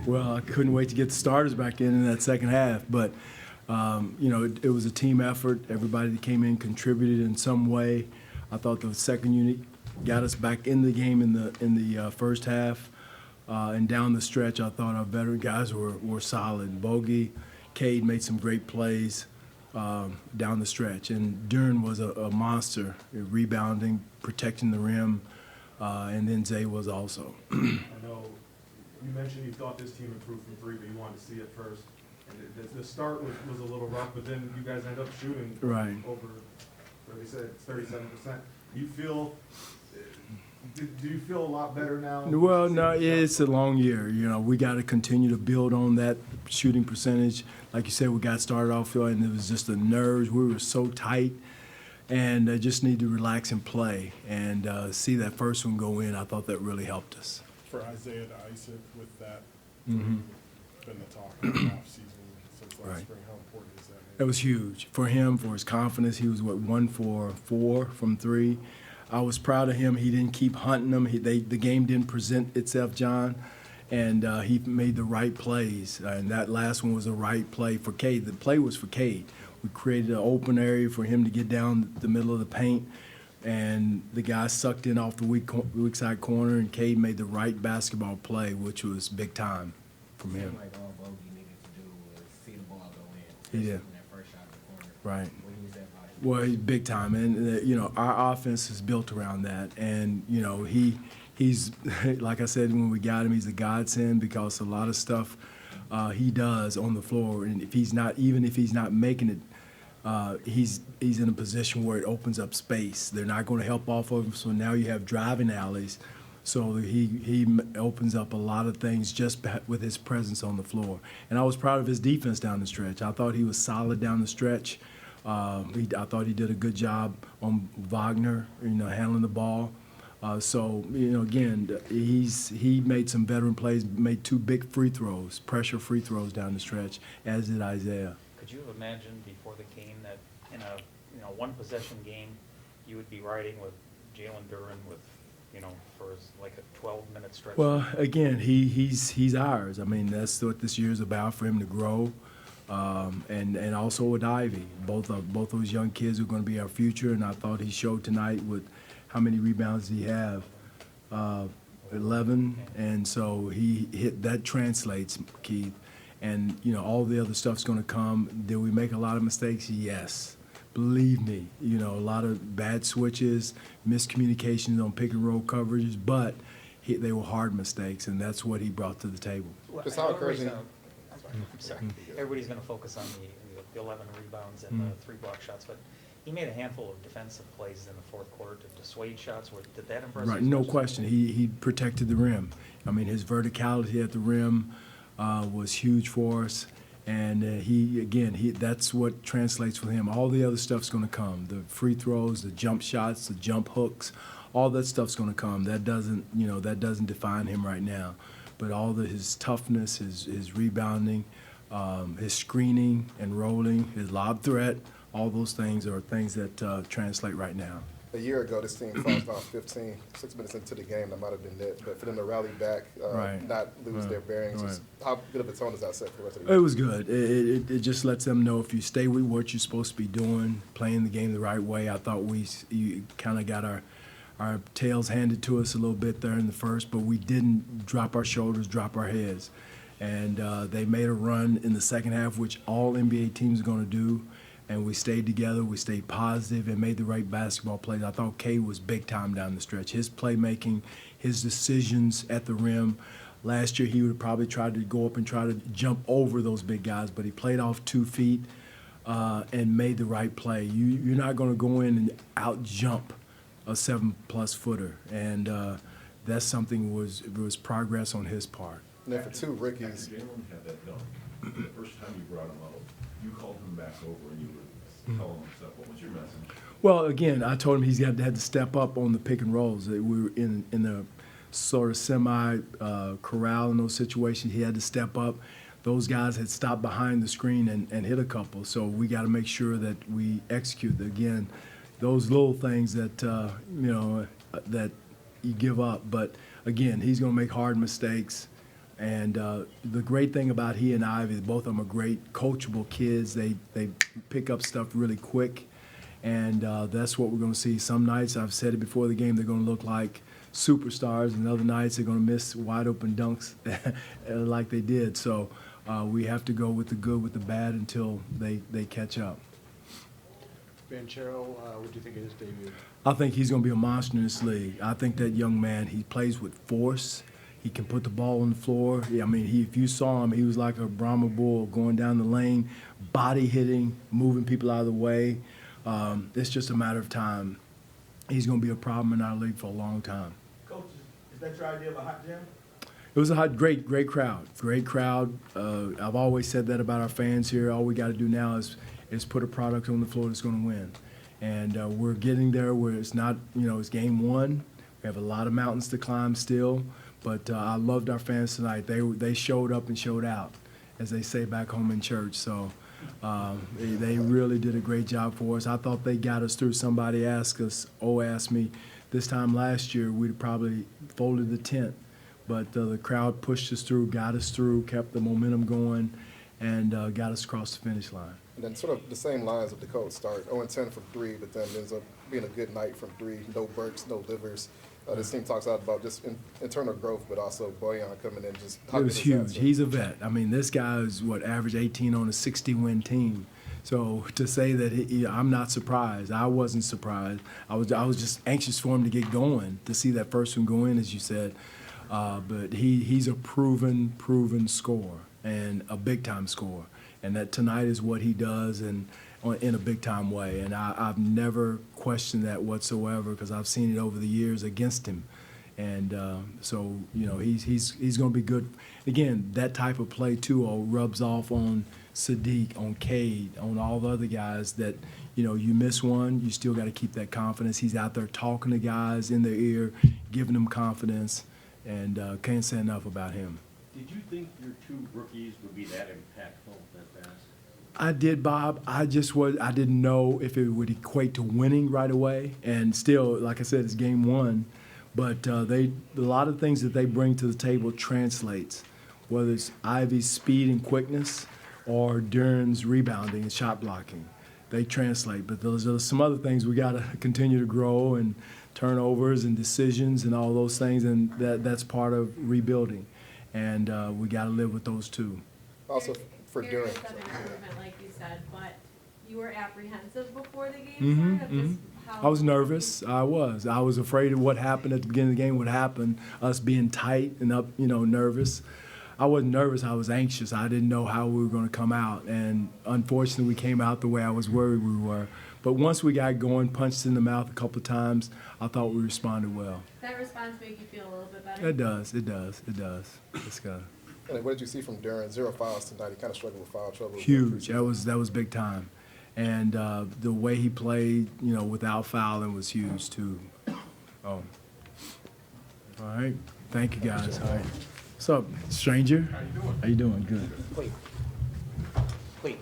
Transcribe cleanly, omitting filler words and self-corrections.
Well, I couldn't wait to get the starters back in that second half, but it was a team effort. Everybody that came in contributed in some way. I thought the second unit got us back in the game in the first half, and down the stretch, I thought our veteran guys were solid. Bogey, Cade made some great plays down the stretch, and Dwane was a monster, rebounding, protecting the rim, and then Zay was also. I know you mentioned you thought this team improved from three, but you wanted to see it first. And the start was a little rough, but then you guys ended up shooting over, what they said, 37%. Do you feel a lot better now? Well, no, it's a long year. We got to continue to build on that shooting percentage. Like you said, we got started off and it was just the nerves. We were so tight, and just need to relax and play. And see that first one go in, I thought that really helped us. For Isaiah to ice it with that, been the talk of the offseason since last spring. How important is that? It was huge for him, for his confidence. He was, 1 for 4 from 3. I was proud of him. He didn't keep hunting them. The game didn't present itself, John, and he made the right plays. And that last one was the right play for Cade. The play was for Cade. We created an open area for him to get down the middle of the paint, and the guy sucked in off the weak side corner, and Cade made the right basketball play, which was big time from him. Like all Bogey needed to do was see the ball go in. He did. That first shot in the corner. Right. What do you say about it? Well, he's big time, and our offense is built around that. And he's like I said when we got him, he's a godsend because a lot of stuff he does on the floor, and if he's not making it, he's in a position where it opens up space. They're not going to help off of him, so now you have driving alleys. So he opens up a lot of things just with his presence on the floor. And I was proud of his defense down the stretch. I thought he was solid down the stretch. I thought he did a good job on Wagner, handling the ball. Again, he made some veteran plays, made 2 big free throws, pressure free throws down the stretch, as did Isaiah. Could you have imagined before the game that in a one-possession game you would be riding with Jalen Duren for like a 12-minute stretch? Well, again, he's ours. I mean, that's what this year is about, for him to grow, and also with Ivy. Both those young kids are going to be our future, and I thought he showed tonight with how many rebounds did he have? 11, and so he hit. That translates, Keith. And, all the other stuff's going to come. Did we make a lot of mistakes? Yes. Believe me, a lot of bad switches, miscommunications on pick and roll coverages, but they were hard mistakes, and that's what he brought to the table. Well, Just how encouraging. I'm sorry. Everybody's going to focus on the 11 rebounds and the 3 block shots, but he made a handful of defensive plays in the fourth quarter to dissuade shots. Did that impress you? Right, no question. He protected the rim. I mean, his verticality at the rim was huge for us. And that's what translates for him. All the other stuff's going to come. The free throws, the jump shots, the jump hooks, all that stuff's going to come. That doesn't define him right now. But his toughness, his rebounding, his screening and rolling, his lob threat, all those things are things that translate right now. A year ago, this team falls down 15, 6 minutes into the game, that might have been it. But for them to rally back, not lose their bearings, how good of a tone does that set for the rest of the year? It was good. It just lets them know if you stay with what you're supposed to be doing, playing the game the right way. I thought we kind of got our tails handed to us a little bit there in the first, but we didn't drop our shoulders, drop our heads. And they made a run in the second half, which all NBA teams are going to do. And we stayed together, we stayed positive, and made the right basketball plays. I thought Cade was big time down the stretch. His playmaking, his decisions at the rim. Last year, he would probably try to go up and try to jump over those big guys, but he played off 2 feet and made the right play. You're not going to go in and out-jump a 7+ footer, and that's something was progress on his part. And then for 2 rookies. Jalen had that dunk. The first time you brought him up, you called him back over and you were telling him stuff. What was your message? Well, again, I told him he's had to step up on the pick and rolls. We were in the sort of semi-corral in those situations. He had to step up. Those guys had stopped behind the screen and hit a couple. So we got to make sure that we execute. Again, those little things that, that you give up. But, again, he's going to make hard mistakes. And the great thing about he and Ivy, both of them are great coachable kids. They pick up stuff really quick, and that's what we're going to see. Some nights, I've said it before the game, they're going to look like superstars, and other nights they're going to miss wide open dunks like they did. So we have to go with the good with the bad until they catch up. Banchero, what do you think of his debut? I think he's going to be a monster in this league. I think that young man, he plays with force. He can put the ball on the floor. I mean, if you saw him, he was like a Brahma bull going down the lane, body hitting, moving people out of the way. It's just a matter of time. He's going to be a problem in our league for a long time. Coach, is that your idea of a hot gym? It was a great crowd. Great crowd. I've always said that about our fans here. All we got to do now is put a product on the floor that's going to win. And we're getting there where it's not, it's game one. We have a lot of mountains to climb still. But I loved our fans tonight. They showed up and showed out, as they say back home in church. So they really did a great job for us. I thought they got us through. Somebody asked me, this time last year, we'd probably folded the tent. But the crowd pushed us through, got us through, kept the momentum going, and got us across the finish line. And then sort of the same lines of the coach start 0-10 from 3, but then ends up being a good night from 3. No Burks, no Livers. This team talks out about just internal growth, but also Boyan coming in. Just it was huge. He's a vet. I mean, this guy is average 18 on a 60-win team. So to say that I'm not surprised. I wasn't surprised. I was just anxious for him to get going, to see that first one go in, as you said. But he's a proven scorer and a big-time scorer. And that tonight is what he does in a big-time way. And I've never questioned that whatsoever because I've seen it over the years against him. And so, he's going to be good. Again, that type of play, too, rubs off on Sadiq, on Cade, on all the other guys that, you miss one, you still got to keep that confidence. He's out there talking to guys in their ear, giving them confidence, and can't say enough about him. Did you think your 2 rookies would be that impactful that fast? I did, Bob. I didn't know if it would equate to winning right away. And still, like I said, it's game one. But a lot of things that they bring to the table translates, whether it's Ivy's speed and quickness or Duren's rebounding and shot blocking. They translate. But those are some other things we got to continue to grow, and turnovers and decisions and all those things, and that's part of rebuilding. And we got to live with those too. Also, for Duren. Areas of improvement, like you said, but you were apprehensive before the game started. Just how I was nervous. I was afraid of what happened at the beginning of the game would happen, us being tight and up, nervous. I wasn't nervous. I was anxious. I didn't know how we were going to come out. And unfortunately, we came out the way I was worried we were. But once we got going, punched in the mouth a couple of times, I thought we responded well. That response make you feel a little bit better? It does. It's good. And what did you see from Duren? 0 fouls tonight. He kind of struggled with foul trouble. Huge. That was big time. And the way he played, without fouling was huge too. Oh. All right. Thank you, guys. All right. What's up, stranger? How you doing? Good. Wait.